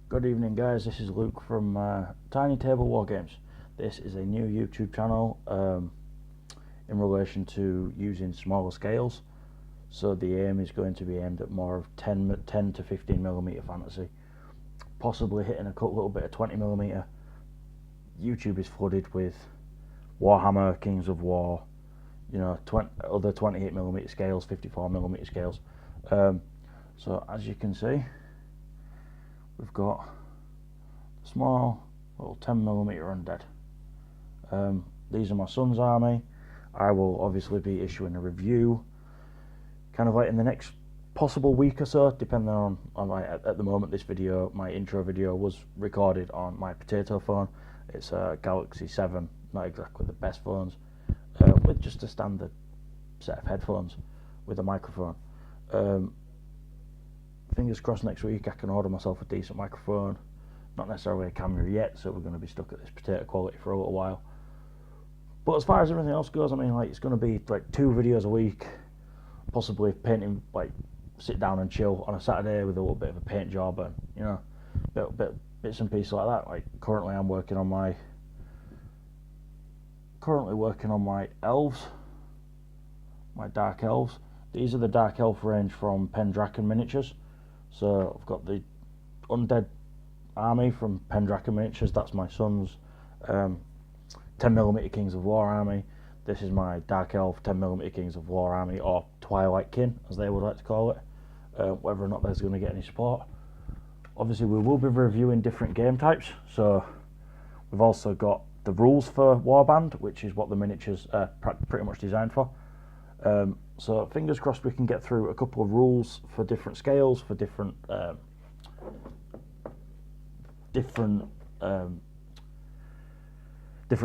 Good evening guys, this is Luke from Tiny Table Wargames. This is a new YouTube channel in relation to using smaller scales. So the aim is going to be aimed at more of 10 to 15mm fantasy, possibly hitting a little bit of 20mm. YouTube is flooded with Warhammer, Kings of War, you know, other 28mm scales, 54mm scales. So as you can see, we've got a small little 10mm undead. These are my son's army. I will obviously be issuing a review kind of like in the next possible week or so, depending on like at the moment this video, my intro video, was recorded on my potato phone. It's a Galaxy 7, not exactly the best phones, with just a standard set of headphones with a microphone. Fingers crossed next week I can order myself a decent microphone. Not necessarily a camera yet, so we're going to be stuck at this potato quality for a little while. But as far as everything else goes, I mean, like, it's going to be like 2 videos a week, possibly painting, like sit down and chill on a Saturday with a little bit of a paint job and, you know, bits and pieces like that. Like currently I'm working on my elves, my dark elves. These are the dark elf range from Pendraken miniatures. So I've got the undead army from Pendraken miniatures. That's my son's 10mm Kings of War army. This is my dark elf 10mm Kings of War army, or Twilight Kin as they would like to call it. Whether or not there's going to get any support. Obviously we will be reviewing different game types, so we've also got the rules for Warband, which is what the miniatures are pretty much designed for. So fingers crossed we can get through a couple of rules for different scales, for different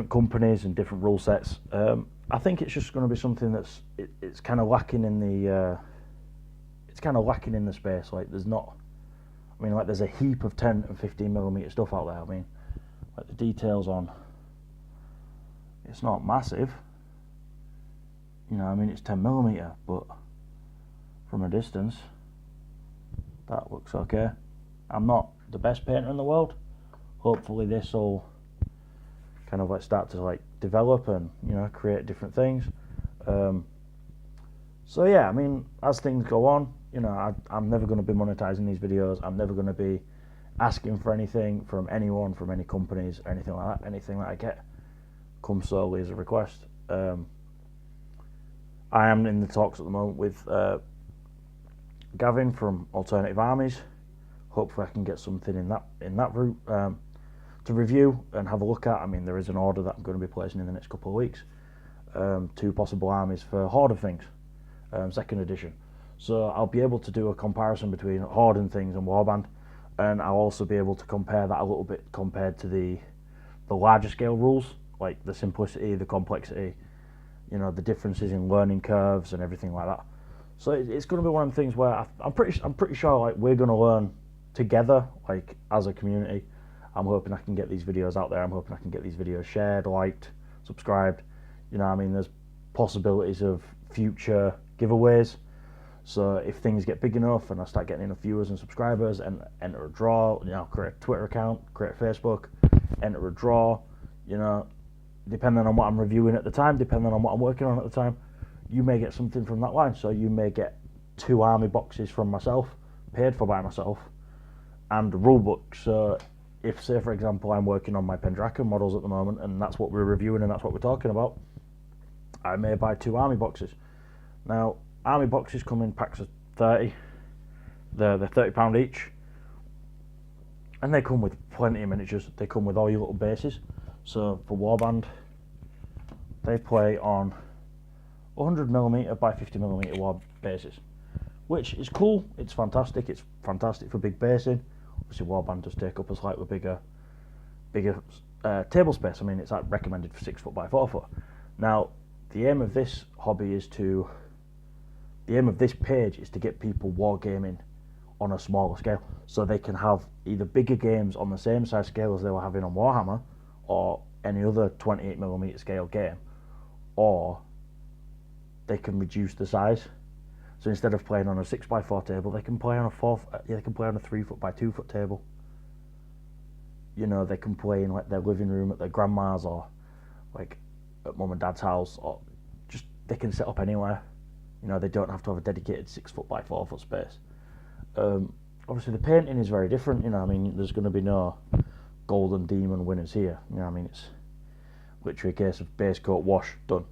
companies and different rule sets. I think it's just going to be something that's it's kind of lacking in the space. Like there's not, I mean, like there's a heap of 10 and 15mm stuff out there. I mean, like the details on, it's not massive. You know, I mean, it's 10mm, but from a distance, that looks okay. I'm not the best painter in the world. Hopefully this will kind of like start to like develop and, you know, create different things. So yeah, I mean, as things go on, you know, I'm never going to be monetizing these videos. I'm never going to be asking for anything from anyone, from any companies or anything like that. Anything that I get comes solely as a request. I am in the talks at the moment with Gavin from Alternative Armies. Hopefully I can get something in that route to review and have a look at. I mean, there is an order that I'm going to be placing in the next couple of weeks. 2 possible armies for Horde of Things, 2nd edition. So I'll be able to do a comparison between Horde and Things and Warband, and I'll also be able to compare that a little bit compared to the larger scale rules, like the simplicity, the complexity, you know, the differences in learning curves and everything like that. So it's going to be one of the things where I'm pretty sure like we're going to learn together, like as a community. I'm hoping I can get these videos out there. I'm hoping I can get these videos shared, liked, subscribed. You know, I mean, there's possibilities of future giveaways. So if things get big enough and I start getting enough viewers and subscribers, and enter a draw, you know, create a Twitter account, create a Facebook, enter a draw, you know, depending on what I'm reviewing at the time, depending on what I'm working on at the time, you may get something from that line. So you may get 2 army boxes from myself, paid for by myself, and a rule book. So if, say for example, I'm working on my Pendraken models at the moment and that's what we're reviewing and that's what we're talking about, I may buy 2 army boxes. Now, army boxes come in packs of 30. They're £30 each, and they come with plenty of miniatures. They come with all your little bases. So for Warband, they play on 100mm by 50mm war bases, which is cool. It's fantastic. It's fantastic for big basing. Obviously, Warband does take up a slightly bigger table space. I mean, it's like recommended for 6 foot by 4 foot. Now, the aim of this hobby is to, the aim of this page is to get people wargaming on a smaller scale, so they can have either bigger games on the same size scale as they were having on Warhammer, or any other 28mm scale game, or they can reduce the size. So instead of playing on a 6x4 table, they can play on a 3 foot by 2 foot table. you know, they can play in like their living room at their grandma's, or like at mum and dad's house, or just they can set up anywhere. You know, they don't have to have a dedicated 6 foot by 4 foot space. Obviously the painting is very different, you know, I mean, there's going to be no golden demon winners here, you know, I mean, it's literally a case of base coat, wash, done.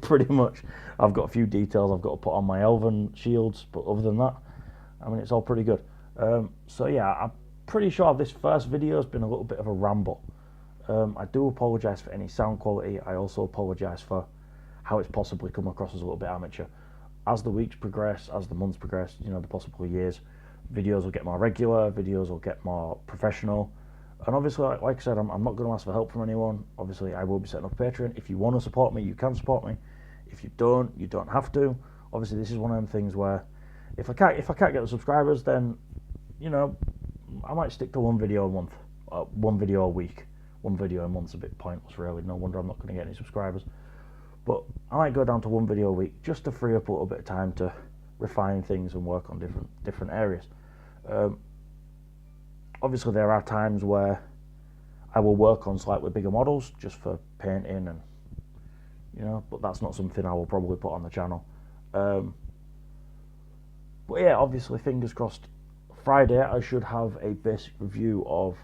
Pretty much. I've got a few details I've got to put on my elven shields, but other than that, I mean, it's all pretty good. So yeah, I'm pretty sure this first video has been a little bit of a ramble. I do apologise for any sound quality. I also apologise for how it's possibly come across as a little bit amateur. As the weeks progress, as the months progress, you know, the possible years, videos will get more regular, videos will get more professional. And obviously, like I said, I'm not going to ask for help from anyone. Obviously, I will be setting up Patreon. If you want to support me, you can support me. If you don't have to. Obviously, this is one of them things where if I can't get the subscribers, then, you know, I might stick to one video a month, one video a week. One video a month's a bit pointless, really. No wonder I'm not going to get any subscribers. But I might go down to one video a week just to free up a little bit of time to refine things and work on different areas. Obviously, there are times where I will work on slightly bigger models just for painting, and you know, but that's not something I will probably put on the channel. But yeah, obviously, fingers crossed. Friday, I should have a basic review of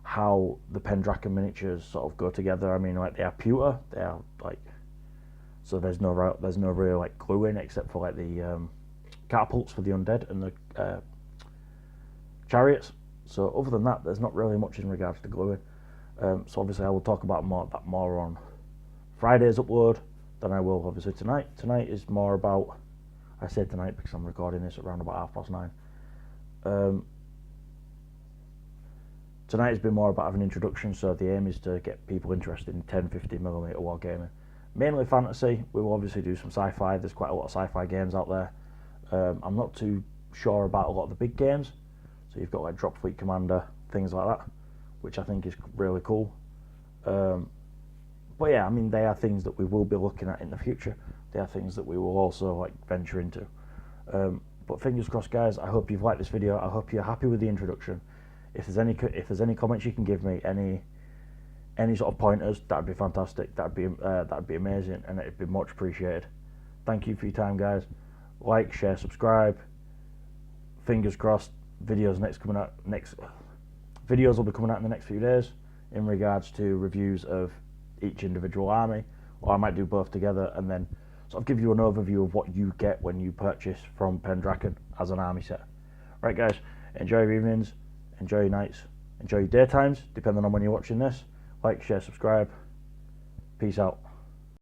how the Pendraken miniatures sort of go together. I mean, like, they are pewter. They are like, so there's no real like glue in, except for like the catapults for the undead and the chariots. So other than that, there's not really much in regards to gluing. So obviously, I will talk about that more on Friday's upload than I will obviously tonight. Tonight is more about, I say tonight because I'm recording this around about 9:30. Tonight has been more about an introduction, so the aim is to get people interested in 10-50mm wargaming. Mainly fantasy. We will obviously do some sci-fi. There's quite a lot of sci-fi games out there. I'm not too sure about a lot of the big games. So you've got like Drop Fleet Commander, things like that, which I think is really cool. But yeah, I mean, they are things that we will be looking at in the future. They are things that we will also like venture into. But fingers crossed, guys. I hope you've liked this video. I hope you're happy with the introduction. If there's any comments you can give me, any sort of pointers, that'd be fantastic. That'd be amazing, and it'd be much appreciated. Thank you for your time, guys. Like, share, subscribe. Fingers crossed. Videos will be coming out in the next few days in regards to reviews of each individual army, or I might do both together and then sort of give you an overview of what you get when you purchase from Pendraken as an army set. Right, guys, enjoy your evenings, enjoy your nights, enjoy your daytimes, depending on when you're watching this. Like, share, subscribe. Peace out.